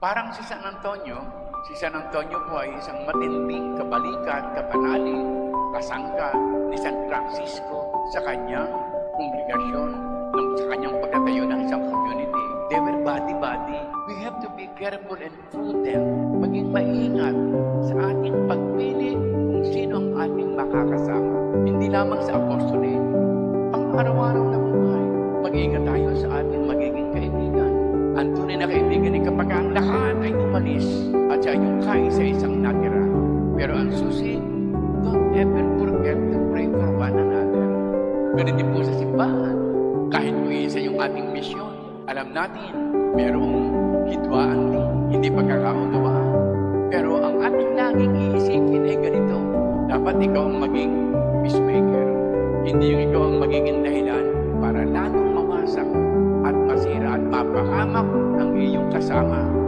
Parang si San Antonio po ay isang matinding kabalikat, kapanali, kasangga ni San Francisco sa kanyang kongregasyon, sa kanyang pagtatayo ng isang community. They were body-body. We have to be careful and prudent, maging maingat sa ating pagpili kung sino ang ating makakasama. Hindi lamang sa apostolate, pang-araw-araw na buhay. Mag-ingat tayo sa ating magiging kaibigan. Ang tunay na kaibigan ay kapag ang lahat ay umalis at siya yung kaisa-isang natira. Pero ang susi, don't ever forget to pray for one another. Ganun din po sa simbahan. Kahit po isa yung ating misyon, alam natin, merong hidwaan din, hindi pagkakaunawaan. Pero ang ating laging iisipin ay ganito. Dapat ikaw ang maging peacemaker. Hindi yung ikaw ang magiging dahilan para lalong mawasak at masira at mapahamak ang iyong kasama.